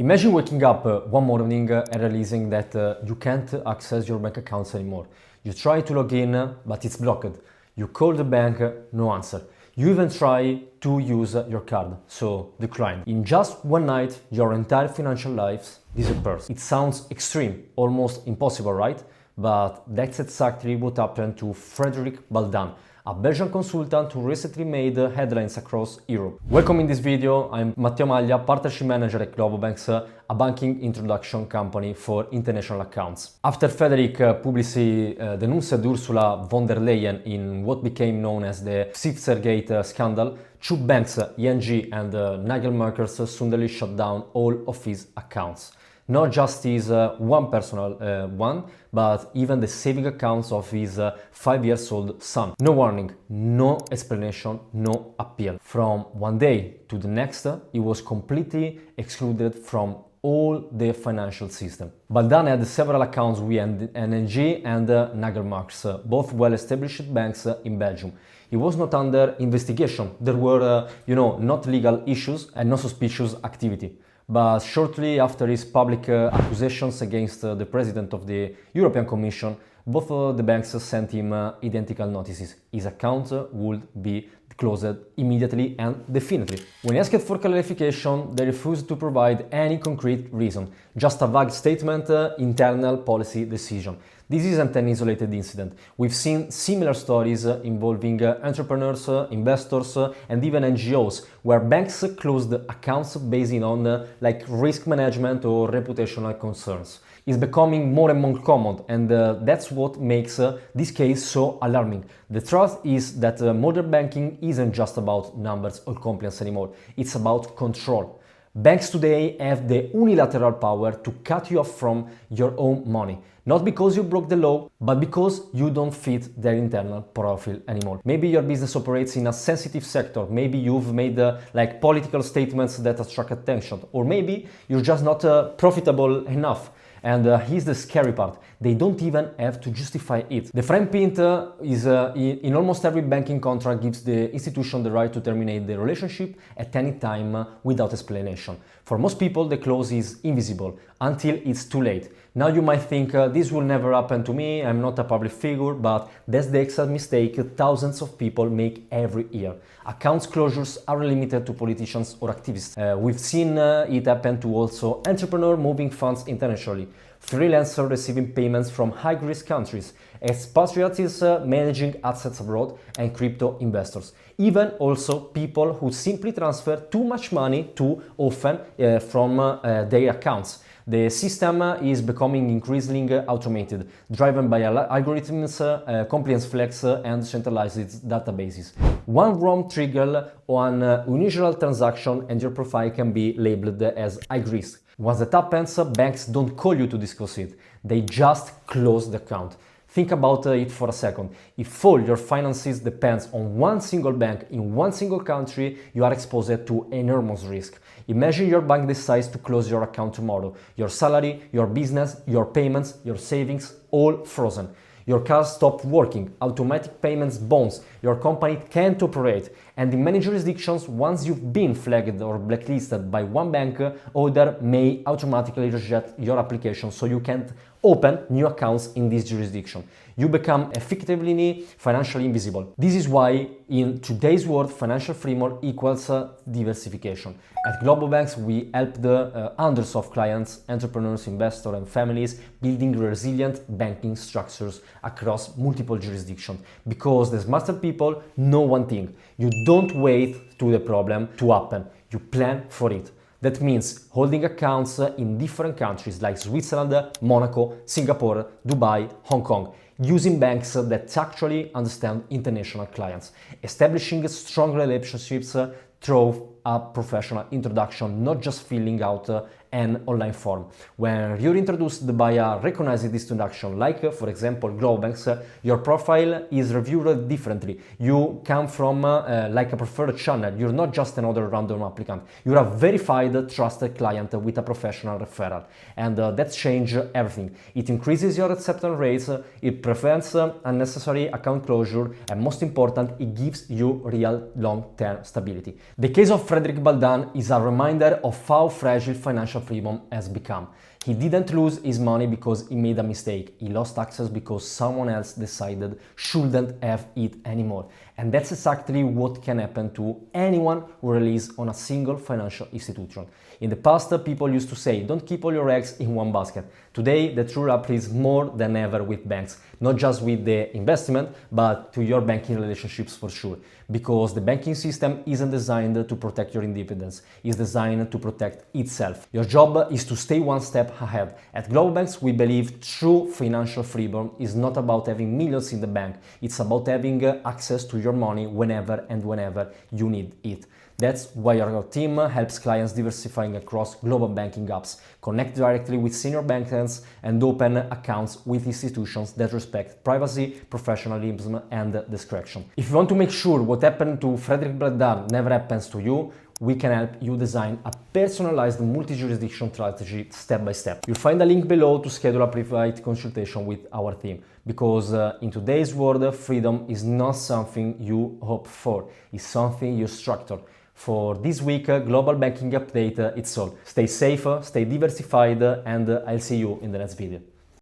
Imagine waking up one morning and realizing that you can't access your bank accounts anymore. You try to log in, but it's blocked. You call the bank, no answer. You even try to use your card, so decline. In just one night, your entire financial life disappears. It sounds extreme, almost impossible, right? But that's exactly what happened to F.Baldan, a Belgian consultant who recently made headlines across Europe. Welcome in this video, I'm Matteo Maglia, Partnership Manager at GloboBanks, a banking introduction company for international accounts. After Frederick publicly denounced Ursula von der Leyen in what became known as the Pfizergate scandal, two banks, ING and Nigel Markers, suddenly shut down all of his accounts. Not just his one personal one, but even the saving accounts of his 5-year-old son. No warning, no explanation, no appeal. From one day to the next, he was completely excluded from all the financial system. Baldan had several accounts with ING and Nigel Markers, both well-established banks in Belgium. He was not under investigation. There were, not legal issues and no suspicious activity. But shortly after his public accusations against the president of the European Commission, both the banks sent him identical notices. His account would be closed immediately and definitely. When he asked for clarification, they refused to provide any concrete reason, just a vague statement, internal policy decision. This isn't an isolated incident. We've seen similar stories involving entrepreneurs, investors, and even NGOs, where banks closed accounts based on risk management or reputational concerns. It's becoming more and more common, and that's what makes this case so alarming. The truth is that modern banking isn't just about numbers or compliance anymore, it's about control. Banks today have the unilateral power to cut you off from your own money. Not because you broke the law, but because you don't fit their internal profile anymore. Maybe your business operates in a sensitive sector, maybe you've made political statements that attract attention, or maybe you're just not profitable enough. And here's the scary part, they don't even have to justify it. The fine print is in almost every banking contract gives the institution the right to terminate the relationship at any time without explanation. For most people, the clause is invisible until it's too late. Now you might think this will never happen to me, I'm not a public figure, but that's the exact mistake thousands of people make every year. Accounts closures are limited to politicians or activists. We've seen it happen to also entrepreneurs moving funds internationally, freelancers receiving payments from high-risk countries, expatriates managing assets abroad, and crypto investors. Even also people who simply transfer too much money too often from their accounts. The system is becoming increasingly automated, driven by algorithms, compliance flags, and centralized databases. One wrong trigger on an unusual transaction and your profile can be labeled as high risk. Once that happens, banks don't call you to discuss it, they just close the account. Think about it for a second. If all your finances depends on one single bank in one single country, you are exposed to enormous risk. Imagine your bank decides to close your account tomorrow. Your salary, your business, your payments, your savings, all frozen. Your cars stop working, automatic payments bounce, your company can't operate, and in many jurisdictions, once you've been flagged or blacklisted by one bank, other may automatically reject your application so you can't open new accounts in this jurisdiction. You become effectively financially invisible. This is why in today's world, financial freedom equals diversification. At GloboBanks, we help the hundreds of clients, entrepreneurs, investors, and families building resilient banking structures across multiple jurisdictions. Because the smarter people know one thing: you don't wait to the problem to happen, you plan for it. That means holding accounts in different countries like Switzerland, Monaco, Singapore, Dubai, Hong Kong, using banks that actually understand international clients, establishing strong relationships through a professional introduction, not just filling out an online form. When you're introduced by a recognized introduction, like for example GloboBanks, your profile is reviewed differently. You come from like a preferred channel. You're not just another random applicant. You're a verified, trusted client with a professional referral, and that changes everything. It increases your acceptance rates, it prevents unnecessary account closure, and most important, it gives you real long-term stability. The case of F.Baldan is a reminder of how fragile financial freedom has become. He didn't lose his money because he made a mistake. He lost access because someone else decided shouldn't have it anymore. And that's exactly what can happen to anyone who relies on a single financial institution. In the past, people used to say, don't keep all your eggs in one basket. Today, the true reality is more than ever with banks, not just with the investment, but to your banking relationships for sure. Because the banking system isn't designed to protect your independence, it's designed to protect itself. Your job is to stay one step ahead. At GloboBanks, we believe true financial freedom is not about having millions in the bank, it's about having access to your money whenever you need it. That's why our team helps clients diversifying across global banking apps, connect directly with senior bankers, and open accounts with institutions that respect privacy, professionalism, and discretion. If you want to make sure what happened to F.Baldan never happens to you, we can help you design a personalized multi-jurisdiction strategy step by step. You'll find a link below to schedule a private consultation with our team, because in today's world, freedom is not something you hope for, it's something you structure. For this week, Global Banking Update, it's all. Stay safe, stay diversified, and I'll see you in the next video.